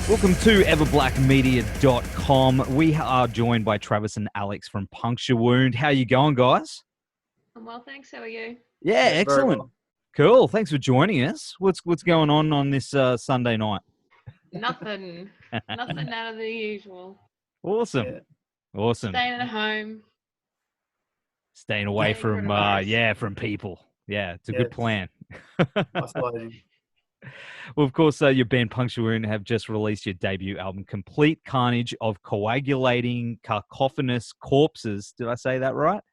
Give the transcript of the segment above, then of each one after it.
Welcome to EVERBLACKmedia.com. We are joined by Travis and Alix from Puncture Wound. How you going, guys? I'm well, thanks. How are you? Yeah, Very excellent. well. Cool. Thanks for joining us. What's going on this Sunday night? Nothing. Nothing out of the usual. Awesome. Yeah. Awesome. Staying at home. Staying away Staying from productive. from people. Yeah, it's a good Yes. plan. Isolating. Well, of course, your band Puncture Wound have just released your debut album, Complete Carnage of Coagulating Cacophonous Corpses. Did I say that right?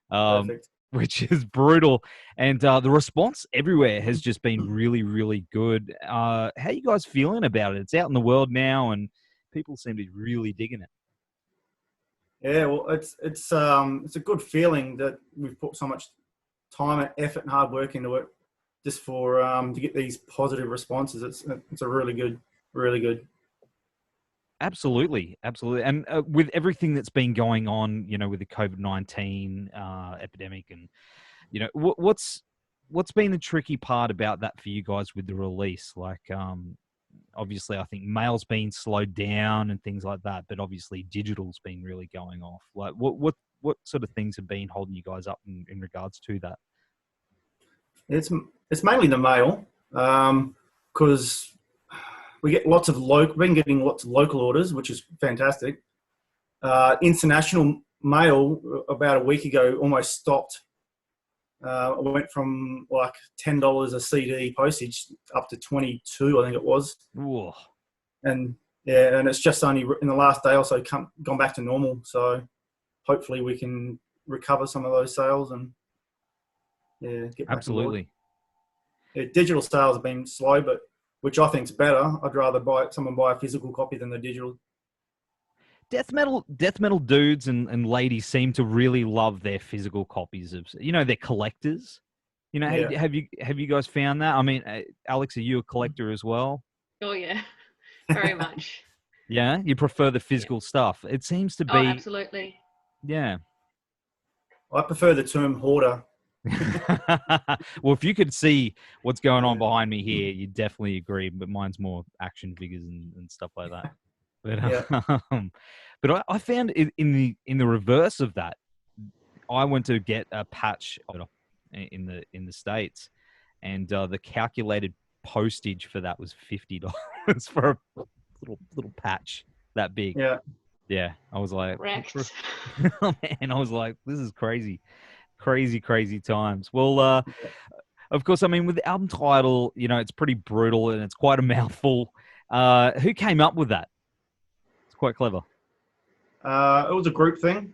Perfect. Which is brutal. And the response everywhere has just been really, really good. How are you guys feeling about it? It's out in the world now, and people seem to be really digging it. Yeah, well, it's a good feeling that we've put so much time and effort and hard work into it, just for to get these positive responses. It's a really good. Absolutely, absolutely. And with everything that's been going on, with the COVID-19 epidemic, and what's been the tricky part about that for you guys with the release? Like, obviously, I think mail's been slowed down and things like that, but obviously, digital's been really going off. Like, what sort of things have been holding you guys up in regards to that? It's mainly the mail, because we get lots of been getting lots of local orders, which is fantastic. International mail about a week ago almost stopped. It went from like $10 a CD postage up to 22, I think it was. Ooh. And yeah, and it's just only in the last day or so gone back to normal. So hopefully we can recover some of those sales and get back. Absolutely. Digital sales have been slow, but which I think is better. I'd rather someone buy a physical copy than the digital. Death metal dudes and ladies seem to really love their physical copies of, they're collectors. Yeah. Have you guys found that? I mean, Alix, are you a collector as well? Oh, yeah. Very much. Yeah, you prefer the physical stuff. It seems to be. Oh, absolutely. Yeah. I prefer the term hoarder. Well, if you could see what's going on behind me here, you'd definitely agree. But mine's more action figures and stuff like that. But but I found in the reverse of that. I went to get a patch in the States, and the calculated postage for that was $50 for a little patch that big. Yeah, I was like, Wrecked. oh, man, I was like, this is crazy times. Well, of course, I mean, with the album title, it's pretty brutal and it's quite a mouthful. Who came up with that? It's quite clever. It was a group thing.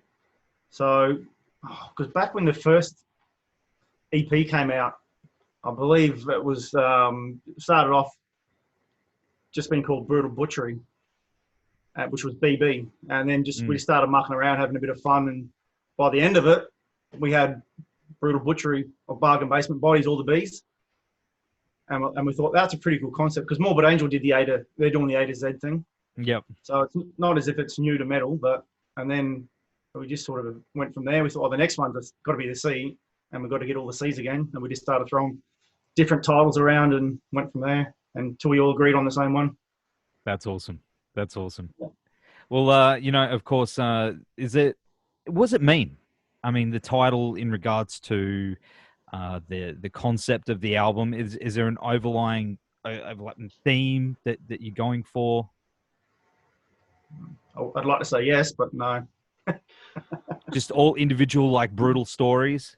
So, because back when the first EP came out, I believe it was started off just being called Brutal Butchery, which was BB, and then we started mucking around, having a bit of fun, and by the end of it, we had Brutal Butchery of Bargain Basement Bodies, all the bees, and we thought that's a pretty cool concept because Morbid Angel did they're doing the A to Z thing. Yep. So it's not as if it's new to metal, and then we just sort of went from there. We thought, the next one's got to be the C, and we've got to get all the C's again, and we just started throwing different titles around and went from there until we all agreed on the same one. That's awesome. Yeah. Well, of course, was it mean? I mean, the title in regards to the concept of the album, is there an overlying theme that you're going for? I'd like to say yes, but no. Just all individual, brutal stories?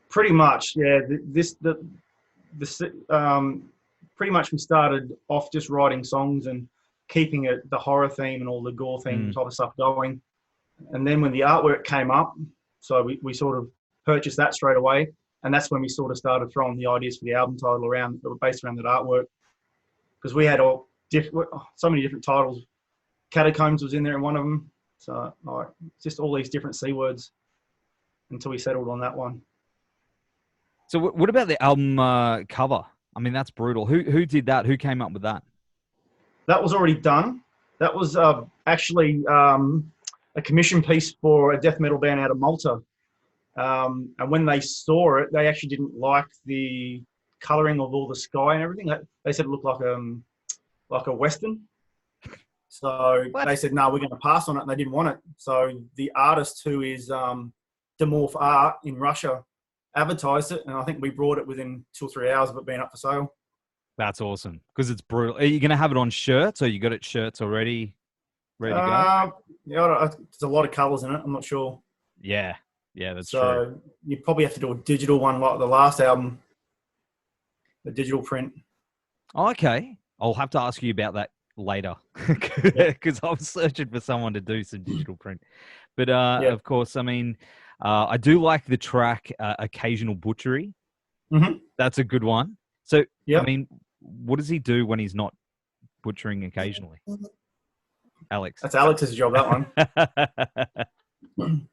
Pretty much, yeah. Pretty much we started off just writing songs and keeping the horror theme and all the gore theme type of stuff going. And then when the artwork came up, so we sort of purchased that straight away. And that's when we sort of started throwing the ideas for the album title around, that were based around that artwork. Because we had so many different titles. Catacombs was in there in one of them. So just all these different C words until we settled on that one. So what about the album cover? I mean, that's brutal. Who did that? Who came up with that? That was already done. That was actually a commission piece for a death metal band out of Malta. And when they saw it, they actually didn't like the colouring of all the sky and everything. They said it looked like a Western. So What? they said, no, we're going to pass on it, and they didn't want it. So the artist who is Demorph Art in Russia advertised it, and I think we brought it within 2 or 3 hours of it being up for sale. That's awesome because it's brutal. Are you going to have it on shirts, or you got it shirts already ready to go? Yeah, there's a lot of colours in it. I'm not sure. Yeah, that's true. So you probably have to do a digital one like the last album, the digital print. Okay, I'll have to ask you about that later because I was searching for someone to do some digital print. But of course, I mean, I do like the track "Occasional Butchery." Mm-hmm. That's a good one. So, Yep. I mean, what does he do when he's not butchering occasionally? Alex. That's Alex's job, that one.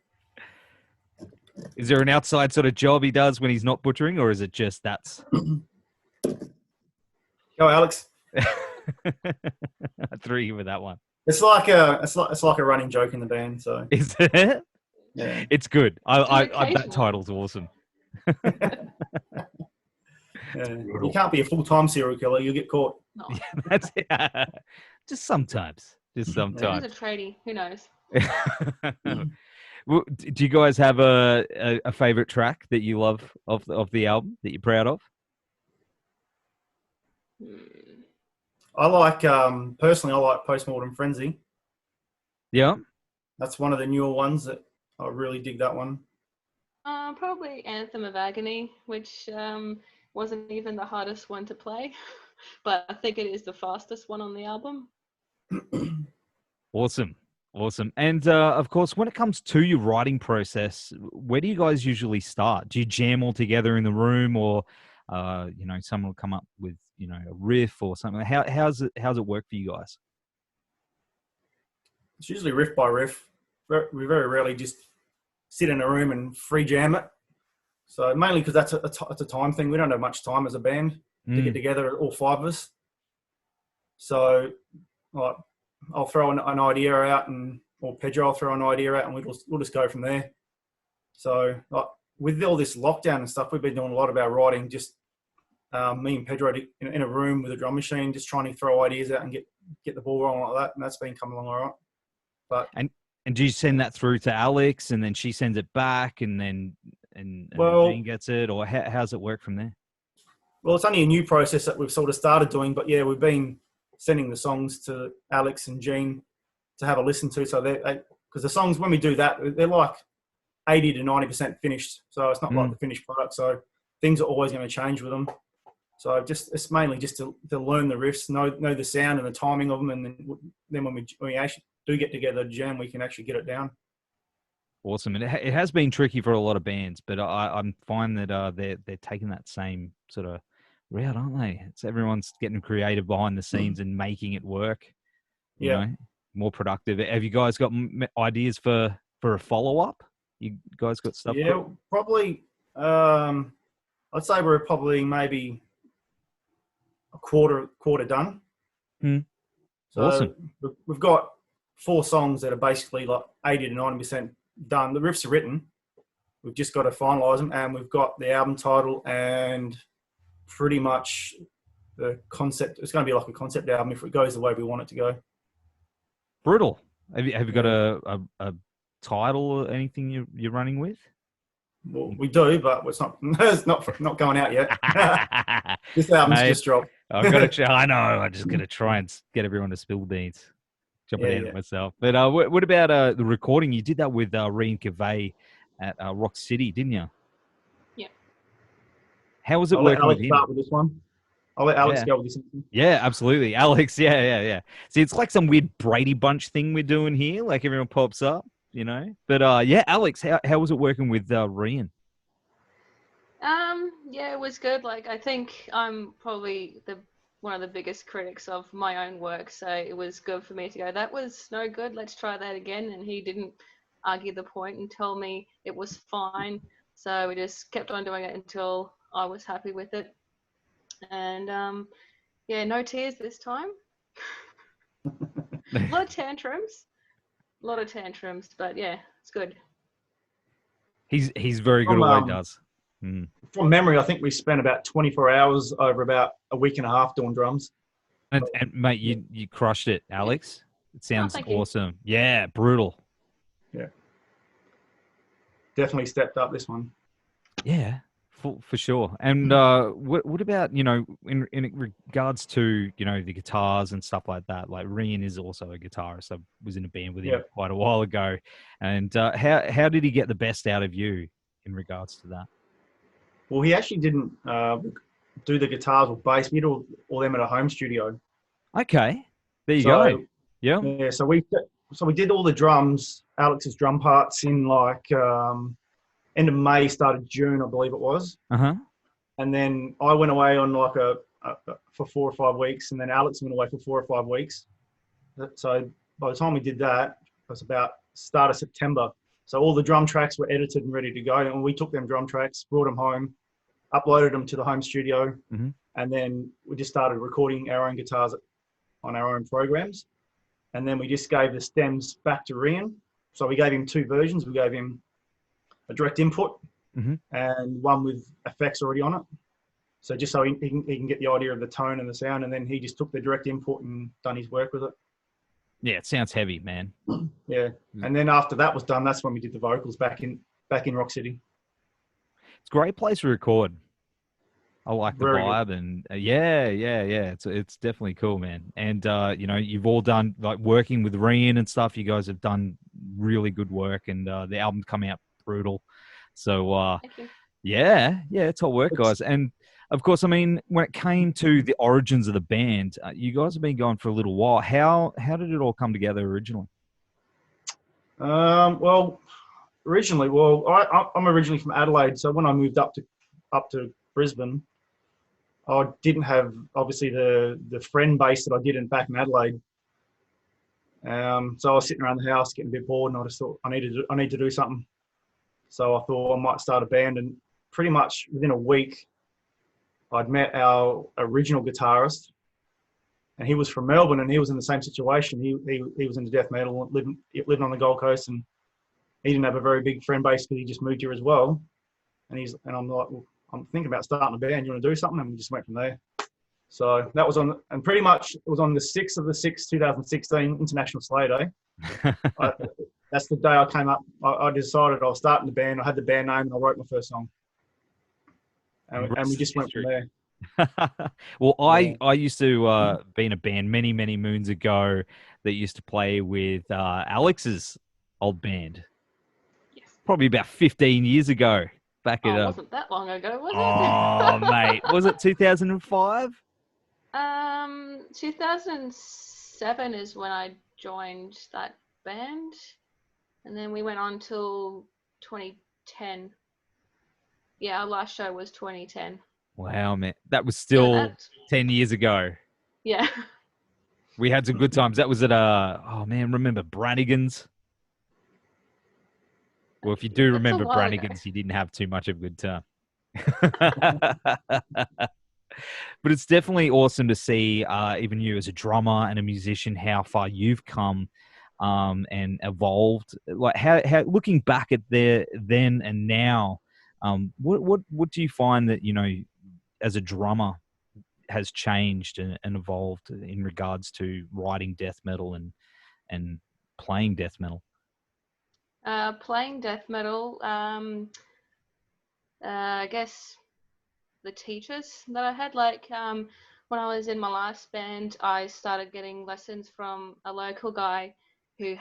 Is there an outside sort of job he does when he's not butchering, or is it just that's? Go, Alex. I threw you with that one. It's like a running joke in the band. So Is it? Yeah. It's good. That title's awesome. Yeah. You can't be a full-time serial killer. You'll get caught. No. Yeah, that's it. Just sometimes. It is sometimes. a tradie. Who knows? Well, do you guys have a favorite track that you love of the album that you're proud of? I like, personally, I like Postmortem Frenzy. Yeah. That's one of the newer ones that I really dig, that one. Probably Anthem of Agony, which wasn't even the hardest one to play, but I think it is the fastest one on the album. Awesome. And of course, when it comes to your writing process, where do you guys usually start? Do you jam all together in the room, or someone will come up with a riff or something? How's it work for you guys? It's usually riff by riff. We very rarely just sit in a room and free jam it. So mainly because that's a time thing. We don't have much time as a band to get together, all 5 of us. So like, I'll throw an idea out, or Pedro will throw an idea out, and we'll just go from there. So like, with all this lockdown and stuff, we've been doing a lot of our writing, just me and Pedro in a room with a drum machine, just trying to throw ideas out and get the ball rolling like that, and that's been coming along all right. But and do you send that through to Alix, and then she sends it back, and then Jean gets it, or how's it work from there? Well, it's only a new process that we've sort of started doing, but yeah, we've been sending the songs to Alix and Jean to have a listen to. So because the songs, when we do that, they're like 80 to 90% finished. So it's not like the finished product. So things are always going to change with them. So it's mainly just to learn the riffs, know the sound and the timing of them, and then when we actually do get together to jam, we can actually get it down. Awesome. And it has been tricky for a lot of bands, but I'm fine that they're taking that same sort of route, aren't they? It's everyone's getting creative behind the scenes and making it work. You know, more productive. Have you guys got ideas for a follow up? You guys got stuff? Yeah, probably. I'd say we're probably maybe a quarter done. So awesome. We've got 4 songs that are basically like 80 to 90% done. The riffs are written. We've just got to finalise them, and we've got the album title and pretty much the concept. It's going to be like a concept album if it goes the way we want it to go. Brutal. Have you got a title or anything you're running with? Well, we do, but it's not going out yet. This album's just dropped. I've got to. I know. I'm just going to try and get everyone to spill beans. Jumping out myself. But what about the recording? You did that with Rian Cavaye at Rock City, didn't you? Yeah. How was it working with him? Start with this one. I'll let Alex go with this one. Yeah, absolutely. Alex, yeah. See, it's like some weird Brady Bunch thing we're doing here. Like everyone pops up, But Alex, how was it working with Rian? Yeah, it was good. Like, I think I'm probably one of the biggest critics of my own work, so it was good for me to go, that was no good, let's try that again. And he didn't argue the point and tell me it was fine. So we just kept on doing it until I was happy with it. And no tears this time. A lot of tantrums, but yeah, it's good. He's very good at what he does. From memory, I think we spent about 24 hours over about a week and a half doing drums. And mate, you crushed it, Alex. It sounds thank you. awesome. Yeah, brutal. Yeah. Definitely stepped up this one. Yeah, for sure. And what about, you know, in regards to, you know, the guitars and stuff like that? Like Rian is also a guitarist. I was in a band with him quite a while ago. And how did he get the best out of you in regards to that? Well, he actually didn't do the guitars or bass. We did all them at a home studio. Okay, there you go. Yeah. Yeah. So we did all the drums, Alix's drum parts in like end of May, started June, I believe it was. And then I went away on like for 4 or 5 weeks, and then Alix went away for 4 or 5 weeks. So by the time we did that, it was about start of September. So all the drum tracks were edited and ready to go, and we took them drum tracks, brought them home, uploaded them to the home studio, and then we just started recording our own guitars on our own programs. And then we just gave the stems back to Rian. So we gave him 2 versions. We gave him a direct input and one with effects already on it. So just so he can get the idea of the tone and the sound, and then he just took the direct input and done his work with it. Yeah, it sounds heavy, man. Yeah. And then after that was done, that's when we did the vocals back in Rock City. It's a great place to record. I like the Very vibe, and yeah. It's definitely cool, man. And you know, you've all done like working with Rian and stuff. You guys have done really good work, and the album come out brutal. So Thank you. yeah, it's all work, guys. And of course, I mean, when it came to the origins of the band, you guys have been going for a little while. How did it all come together originally? Well, originally, I'm originally from Adelaide, so when I moved up to Brisbane, I didn't have obviously the friend base that I did back in Adelaide. So I was sitting around the house getting a bit bored, and I just thought I need to do something. So I thought I might start a band, and pretty much within a week, I'd met our original guitarist, and he was from Melbourne, and he was in the same situation. He was into death metal, living on the Gold Coast, and he didn't have a very big friend base because he just moved here as well. And I'm like, well, I'm thinking about starting a band. You want to do something? And we just went from there. So that was and pretty much it was on the 6th of the 6th, 2016, International Slay Day. That's the day I came up. I decided I was starting the band. I had the band name, and I wrote my first song. And we just went from there. Well, I used to be in a band many moons ago that used to play with Alix's old band. Yes. Probably about 15 years ago. Back it wasn't that long ago, was it? Oh, mate. Was it 2005? 2007 is when I joined that band. And then we went on till 2010. Yeah, our last show was 2010. Wow, man. That was still 10 years ago. Yeah. We had some good times. That was at, remember Brannigan's? Well, if you do remember Brannigan's, you didn't have too much of a good time. But it's definitely awesome to see, even you as a drummer and a musician, how far you've come and evolved. Like how looking back at then and now, what do you find that, you know, as a drummer has changed and evolved in regards to writing death metal and playing death metal? Playing death metal, I guess the teachers that I had, like when I was in my last band, I started getting lessons from a local guy who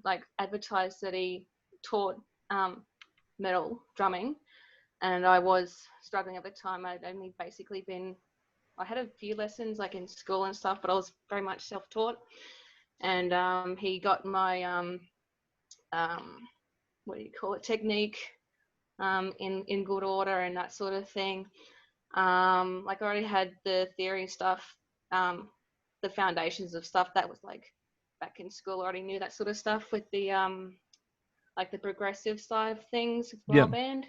like advertised that he taught metal drumming, and I was struggling at the time. I'd only basically I had a few lessons like in school and stuff, but I was very much self-taught, and he got my what do you call it, technique in good order and that sort of thing. Like I already had the theory stuff, the foundations of stuff that was like back in school. I already knew that sort of stuff with the like the progressive side of things with our band.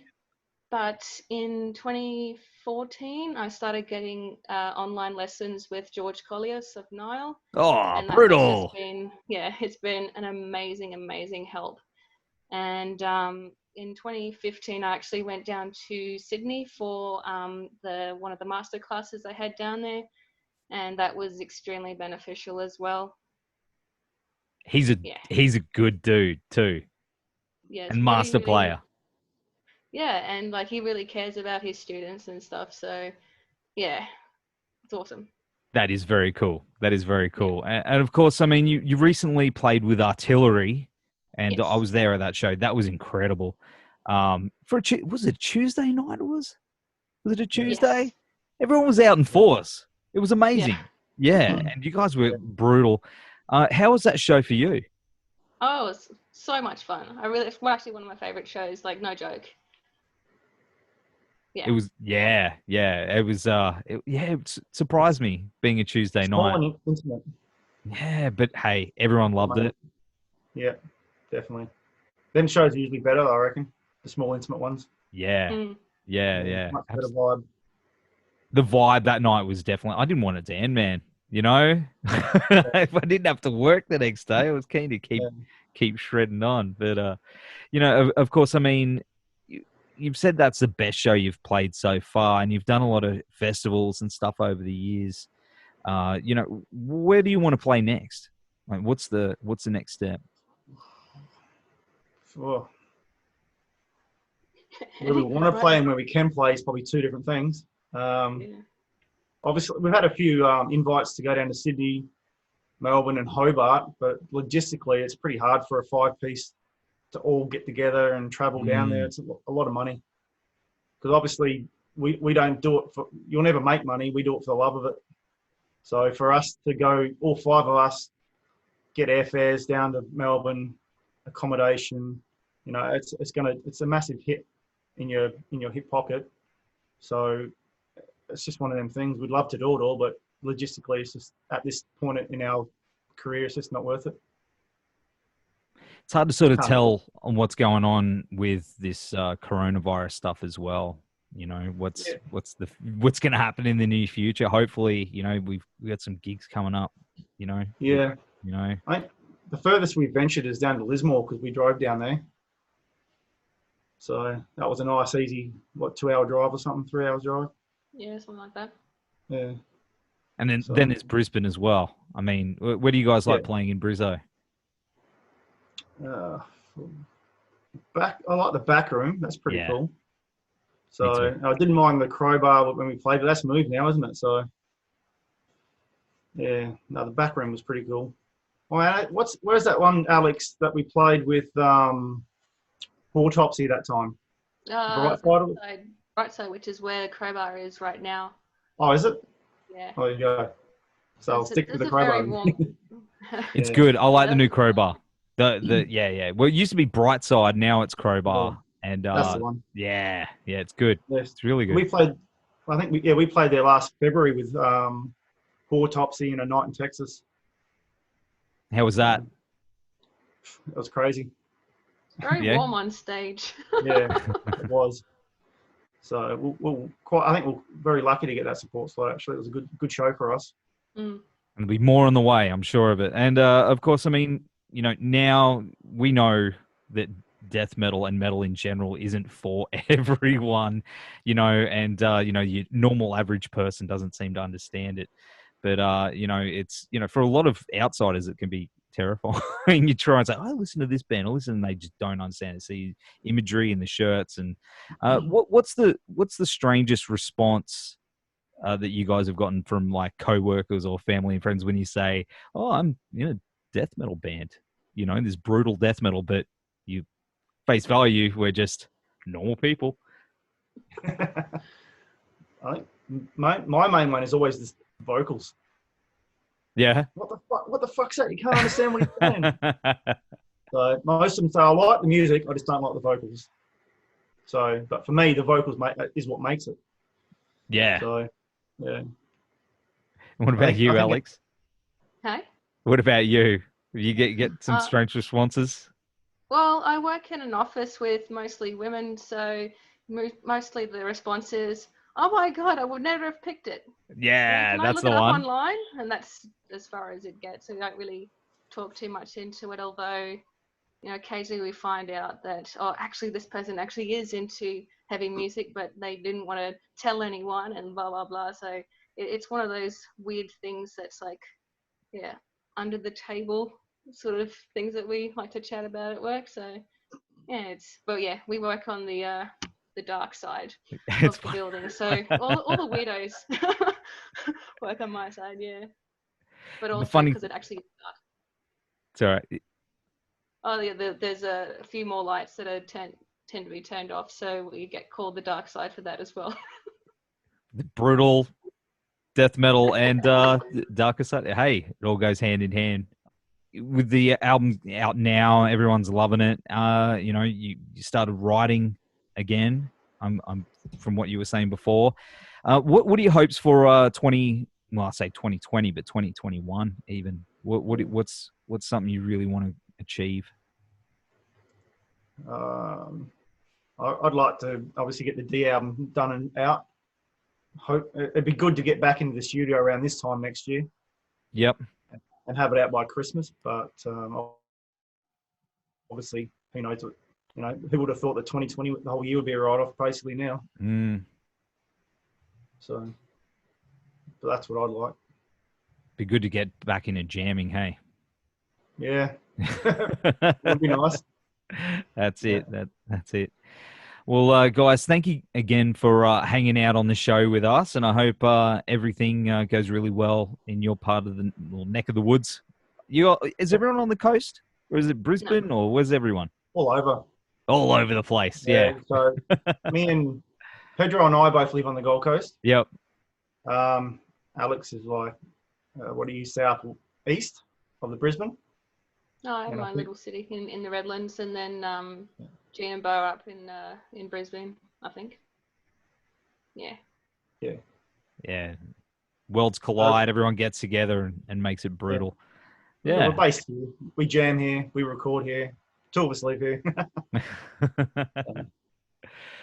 But in 2014, I started getting online lessons with George Colliers of Nile. Oh, and brutal! It's been an amazing help. And in 2015, I actually went down to Sydney for one of the master classes I had down there, and that was extremely beneficial as well. He's a good dude too, Yeah, and master player. Yeah, and like he really cares about his students and stuff. So yeah, it's awesome. That is very cool. That is very cool. And of course, I mean, you recently played with Artillery, and I was there at that show. That was incredible. Was it Tuesday night? Was it a Tuesday? Yes. Everyone was out in force. It was amazing. Yeah, and you guys were brutal. How was that show for you? Oh, it was so much fun. It's actually one of my favorite shows. Like, no joke. Yeah. It was, it was, it surprised me being a Tuesday night. Intimate. Yeah, but hey, everyone loved it. Yeah, definitely. Them shows are usually better, I reckon. The small, intimate ones. Yeah. Much better vibe. The vibe that night was definitely, I didn't want it to end, man. You know, if I didn't have to work the next day, I was keen to keep shredding on. But, you know, of course, I mean, you've said that's the best show you've played so far, and you've done a lot of festivals and stuff over the years. You know, where do you want to play next? Like, what's the next step? Where we want to play and where we can play is probably two different things. Obviously, we've had a few invites to go down to Sydney, Melbourne, and Hobart, but logistically, it's pretty hard for a 5-piece to all get together and travel down there. It's a lot of money, because obviously we don't do it for, you'll never make money. We do it for the love of it. So for us to go, all 5 of us, get airfares down to Melbourne, accommodation, you know, it's a massive hit in your hip pocket. So it's just one of them things. We'd love to do it all, but logistically, it's just at this point in our career, it's just not worth it. It's hard to sort of tell on what's going on with this coronavirus stuff as well. You know, what's going to happen in the near future. Hopefully, you know, we've got some gigs coming up. You know. Yeah. You know. The furthest we ventured is down to Lismore, because we drove down there. So that was a nice, easy, 2-hour drive or something, 3 hours drive. Yeah, something like that. Yeah. And then there's Brisbane as well. I mean, where do you guys like playing in Brizzo? I like the back room. That's pretty cool. So I didn't mind the Crowbar when we played, but that's moved now, isn't it? So yeah, no, the back room was pretty cool. Well, where's that one, Alex, that we played with Autopsy that time? Right side, which is where the Crowbar is right now. Oh, is it? Yeah. Oh, there you go. So I'll stick with the Crowbar. It's good. I like the new Crowbar. Well, it used to be Brightside. Now it's Crowbar. And that's the one. Yeah, it's good. Yes. It's really good. We played. I think we played there last February with Autopsy in a night in Texas. How was that? It was crazy. Very warm on stage. Yeah, it was. So I think we're very lucky to get that support slot. Actually, it was a good show for us. And there'll be more on the way, I'm sure of it. And of course, I mean, you know, now we know that death metal and metal in general isn't for everyone, you know, and you know, your normal average person doesn't seem to understand it. But you know, it's, you know, for a lot of outsiders, it can be terrifying. You try and say, "Oh, listen to this band," or listen, and they just don't understand it. See imagery in the shirts, and what's the strangest response that you guys have gotten from like co-workers or family and friends when you say, "Oh, I'm in a death metal band," you know, this brutal death metal, but you face value, we're just normal people. I think my main one is always the vocals. Yeah. What the fuck's that? You can't understand what he's saying. So most of them say, I like the music, I just don't like the vocals. So, but for me, the vocals is what makes it. Yeah. So, yeah. What about you, Alex? Hey? What about you? You get some strange responses? Well, I work in an office with mostly women, so mostly the response is, "Oh my god, I would never have picked it." Yeah, that's the one. Can I look it up online? And that's as far as it gets. So we don't really talk too much into it, although, you know, occasionally we find out that, oh, actually this person actually is into heavy music, but they didn't want to tell anyone and blah, blah, blah. So it's one of those weird things that's like, yeah, under the table sort of things that we like to chat about at work. So yeah, we work on the dark side of the building. So all the weirdos work on my side, yeah. But also because it actually is dark. It's all right. Oh yeah, there's a few more lights that are tend to be turned off, so we get called the dark side for that as well. The brutal death metal and darker side. Hey, it all goes hand in hand. With the album out now, everyone's loving it. You started writing again. I'm from what you were saying before. What are your hopes for I say 2020, but 2021 even. What's something you really want to achieve? I'd like to obviously get the D album done and out. Hope it'd be good to get back into the studio around this time next year. Yep. And have it out by Christmas, but obviously, who knows? Who would have thought that 2020, the whole year, would be a write-off basically now. So that's what I'd like. Be good to get back into jamming, hey? Yeah, would be nice. That's it. That's it. Well, guys, thank you again for hanging out on the show with us, and I hope everything goes really well in your part of the neck of the woods. Is everyone on the coast, or is it Brisbane, or where's everyone? All over. All over the place, yeah. So me and Pedro and I both live on the Gold Coast. Yep. Alex is like, what are you, south east of the Brisbane? No, I have my little city in the Redlands, and then Jean and Bo are up in Brisbane, I think. Yeah. Yeah. Worlds collide. Everyone gets together and makes it brutal. Yeah. We're based here. We jam here. We record here. Two of us live here.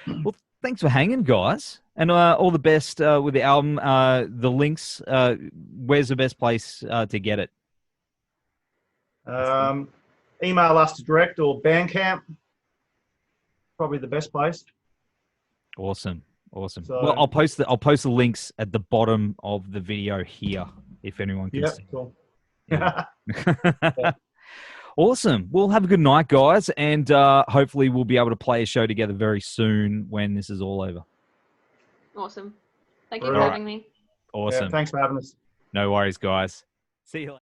Well, thanks for hanging, guys, and all the best with the album. The links. Where's the best place to get it? Email us direct or Bandcamp. Probably the best place. Awesome. So, well, I'll post the links at the bottom of the video here if anyone can see. Cool. Yeah. Awesome. Well, have a good night, guys, and hopefully we'll be able to play a show together very soon when this is all over. Awesome. Thank you for having me. Awesome. Yeah, thanks for having us. No worries, guys. See you later.